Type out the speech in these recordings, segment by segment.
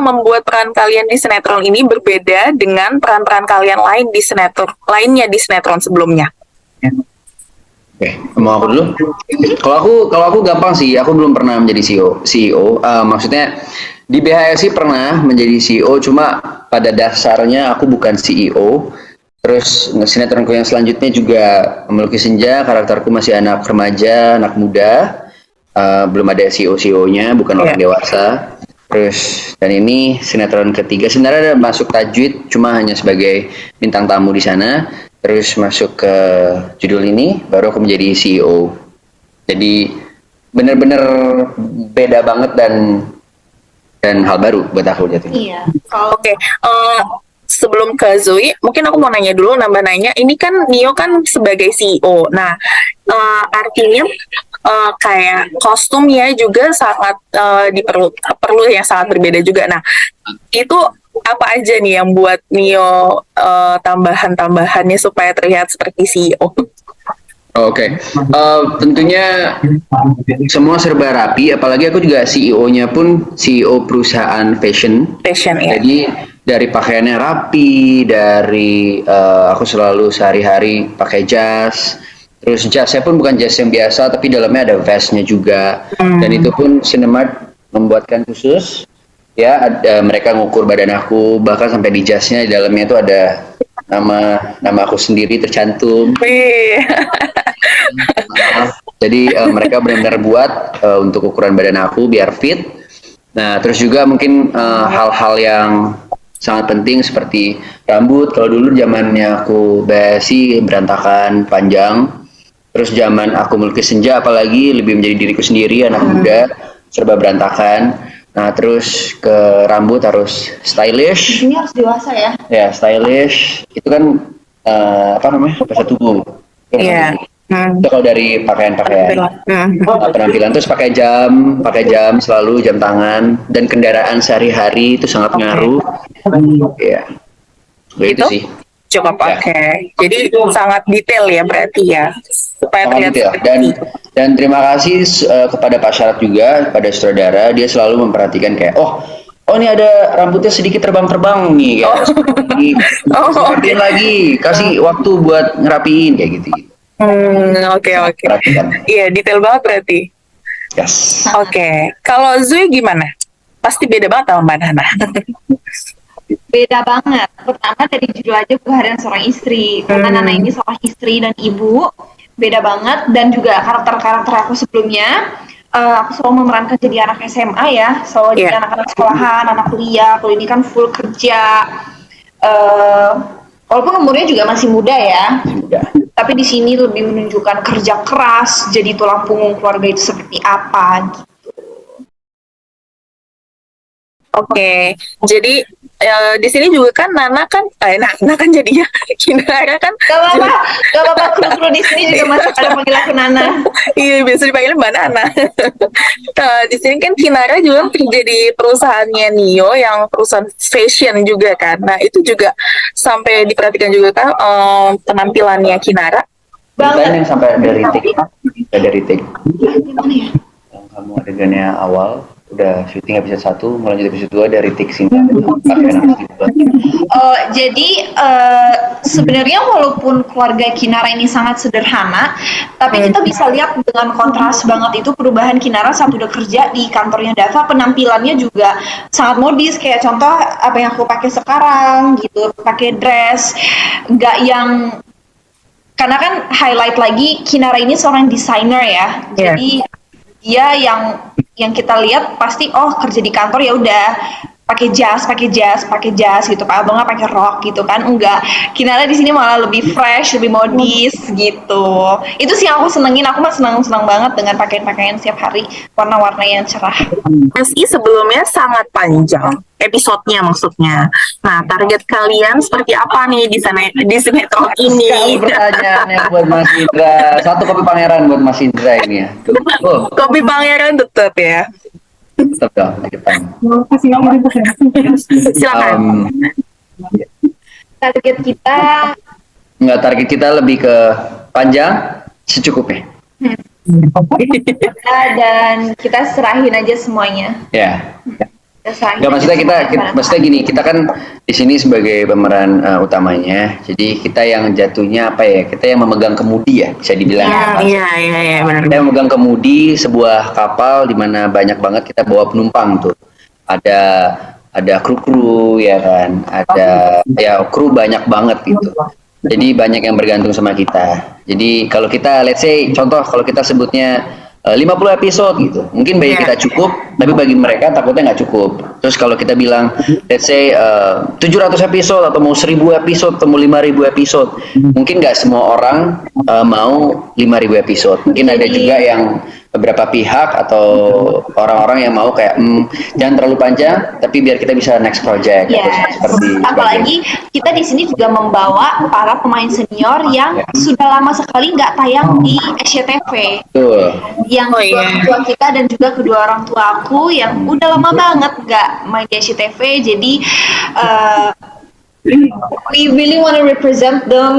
yang membuat peran kalian di sinetron ini berbeda dengan peran-peran kalian lainnya di sinetron sebelumnya? Oke, mau aku dulu. Kalau aku gampang sih. Aku belum pernah menjadi CEO. Maksudnya di BHSI pernah menjadi CEO, cuma pada dasarnya aku bukan CEO. Terus sinetronku yang selanjutnya juga Melukis Senja, karakterku masih anak remaja, anak muda, belum ada CEO-nya, bukan orang dewasa. Terus dan ini sinetron ketiga, sebenarnya ada masuk Tajwid, cuma hanya sebagai bintang tamu di sana. Terus masuk ke judul ini, baru aku menjadi CEO. Jadi benar-benar beda banget dan hal baru buat aku jatuhnya. Iya. Oke. Sebelum ke Zoe, mungkin aku mau nanya dulu, nambah nanya. Ini kan Nio kan sebagai CEO. Nah, artinya kayak kostumnya juga sangat perlu yang sangat berbeda juga. Nah, itu apa aja nih yang buat Nio tambahan-tambahannya supaya terlihat seperti CEO? Oke. Tentunya semua serba rapi, apalagi aku juga CEO-nya pun CEO perusahaan fashion. Fashion ya. Jadi dari pakaiannya rapi, dari aku selalu sehari-hari pakai jas. Terus jasnya pun bukan jas yang biasa, tapi dalamnya ada vestnya juga. Dan itu pun Cinemark membuatkan khusus. Ya, mereka ngukur badan aku, bahkan sampai di jasnya di dalamnya itu ada nama aku sendiri tercantum. Jadi mereka benar-benar buat untuk ukuran badan aku biar fit. Nah, terus juga mungkin hal-hal yang sangat penting seperti rambut. Kalau dulu zamannya aku BSI berantakan, panjang. Terus zaman aku Melukis Senja apalagi lebih menjadi diriku sendiri, anak muda, serba berantakan. Nah, terus ke rambut harus stylish. Di sini harus dewasa ya. Ya, stylish. Itu kan apa namanya? Bahasa tubuh. Iya. Itu kalau dari pakaian-pakaian. Penampilan terus pakai jam selalu, jam tangan, dan kendaraan sehari-hari itu sangat ngaruh. Ya, begitu sih. Coba pakai. Jadi sangat detail ya berarti ya. Supaya Sangat terlihat detail. Dan terima kasih kepada Pak Syarat juga, kepada sutradara, dia selalu memperhatikan kayak, oh ini ada rambutnya sedikit terbang-terbang nih, kayak lagi, kasih waktu buat ngerapiin kayak gitu. Oke. Iya, detail banget berarti. Yes. Oke. Kalau Zoe gimana? Pasti beda banget sama Mbak Nana. Beda banget. Pertama dari judul aja Kehadiran Seorang Istri. Karena Nana ini seorang istri dan ibu. Beda banget. Dan juga karakter-karakter aku sebelumnya. Aku selalu memerankan jadi anak SMA ya. Selalu jadi anak-anak sekolahan, anak kuliah. Kalau ini kan full kerja. Walaupun umurnya juga masih muda ya. Tapi di sini lebih menunjukkan kerja keras. Jadi tulang punggung keluarga itu seperti apa gitu. Oke. Jadi di sini juga kan Nana kan jadinya Kinara kan. Gak apa-apa, kru-kru di sini juga masih pada panggil aku Nana. Iya, biasa dipanggil Mbak Nana. Di sini kan Kinara juga kerja di perusahaannya Nio yang perusahaan fashion juga kan. Nah, itu juga sampai diperhatikan juga kan penampilannya Kinara. Banget. Yang sampai ada retake. Gimana ya? Yang kamu adegannya awal udah syuting episode 1, melanjut episode 2 dari retake singkat. Jadi sebenarnya walaupun keluarga Kinara ini sangat sederhana, tapi kita bisa lihat dengan kontras banget itu perubahan Kinara saat udah kerja di kantornya Dava. Penampilannya juga sangat modis, kayak contoh apa yang aku pakai sekarang gitu, pakai dress, nggak yang, karena kan highlight lagi Kinara ini seorang desainer ya, jadi dia yang kita lihat pasti kerja di kantor ya udah pakai jas gitu, Pak Abang nggak pakai rok gitu kan, enggak. Kinara di sini malah lebih fresh, lebih modis gitu. Itu sih yang aku senengin. Aku mah senang banget dengan pakaian setiap hari, warna-warna yang cerah. SI sebelumnya sangat panjang episodenya maksudnya. Nah, target kalian seperti apa nih di sinetron ini? Pertanyaannya buat Mas Indra. Satu kopi pangeran buat Mas Indra ini ya. Kopi pangeran tetap ya. Tetap dong di depan. Silakan. Target kita lebih ke panjang secukupnya. Dan kita serahin aja semuanya. Ya. Nggak, maksudnya gini, kita kan di sini sebagai pemeran utamanya, jadi kita yang jatuhnya apa ya? Kita yang memegang kemudi ya, bisa dibilang. Iya, benar. Kita yang memegang kemudi sebuah kapal di mana banyak banget kita bawa penumpang tuh. Ada kru ya kan, ada ya kru banyak banget gitu. Jadi banyak yang bergantung sama kita. Jadi kalau kita, let's say, contoh kalau kita sebutnya 50 episode gitu, mungkin bagi kita cukup, tapi bagi mereka takutnya nggak cukup. Terus kalau kita bilang, let's say 700 episode atau mau 1000 episode atau mau 5000 episode, mungkin nggak semua orang mau 5000 episode. Mungkin ada juga yang beberapa pihak atau orang-orang yang mau kayak jangan terlalu panjang, tapi biar kita bisa next project. Yes. Seperti Apalagi kita di sini juga membawa para pemain senior yang sudah lama sekali nggak tayang di SCTV. Betul. Yang kedua orang tua kita dan juga kedua orang tua aku yang udah lama banget nggak main di SCTV, jadi we really want to represent them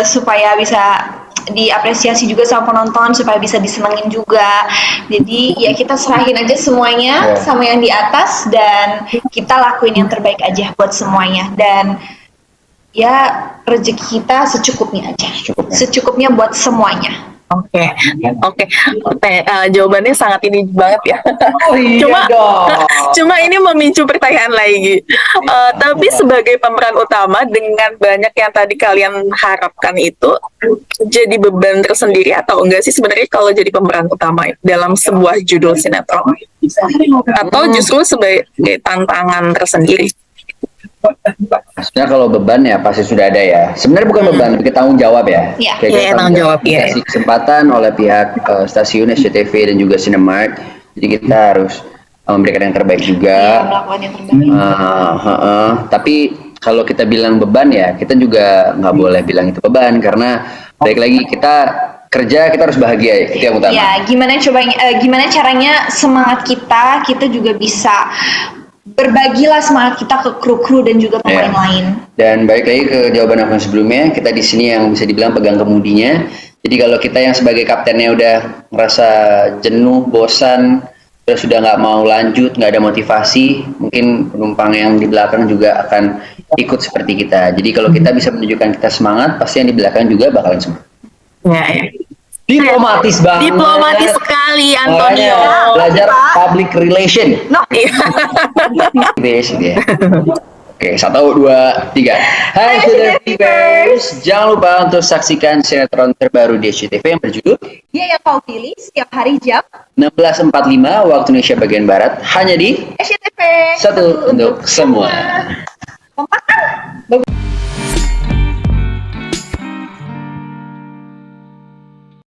supaya bisa diapresiasi juga sama penonton, supaya bisa disenengin juga. Jadi ya kita serahin aja semuanya sama yang di atas dan kita lakuin yang terbaik aja buat semuanya, dan ya rezeki kita secukupnya aja, secukupnya buat semuanya. Oke. Jawabannya sangat ini banget ya. Cuma ini memicu pertanyaan lagi. Tapi sebagai pemeran utama dengan banyak yang tadi kalian harapkan itu, jadi beban tersendiri atau enggak sih sebenarnya kalau jadi pemeran utama dalam sebuah judul sinetron? Atau justru sebagai tantangan tersendiri? Sebenarnya kalau beban ya pasti sudah ada ya. Sebenarnya bukan beban, tapi tanggung jawab ya. Iya, tanggung jawab ya. Dikasih kesempatan oleh pihak stasiun SCTV dan juga Cinemark. Jadi kita harus memberikan yang terbaik juga. Melakukan yang terbaik. Tapi kalau kita bilang beban ya, kita juga nggak boleh bilang itu beban, karena balik lagi kita kerja, kita harus bahagia, itu yang utama. Ya, gimana caranya semangat kita juga bisa berbagilah semangat kita ke kru-kru dan juga pemain lain. Dan balik lagi ke jawaban aku yang sebelumnya, kita di sini yang bisa dibilang pegang kemudinya. Jadi kalau kita yang sebagai kaptennya udah ngerasa jenuh, bosan, terus sudah nggak mau lanjut, nggak ada motivasi, mungkin penumpang yang di belakang juga akan ikut seperti kita. Jadi kalau kita bisa menunjukkan kita semangat, pasti yang di belakang juga bakalan semangat. Ya. Diplomatis banget. Diplomatis sekali, Antonio. Belajar public relation. Oke, 1, 2, 3. Hai SCTVers, jangan lupa untuk saksikan sinetron terbaru di SCTV yang berjudul Dia yang kau pilih setiap hari jam 16.45 waktu Indonesia bagian Barat, hanya di SCTV. Satu untuk semua. Kompak kan? Bagus.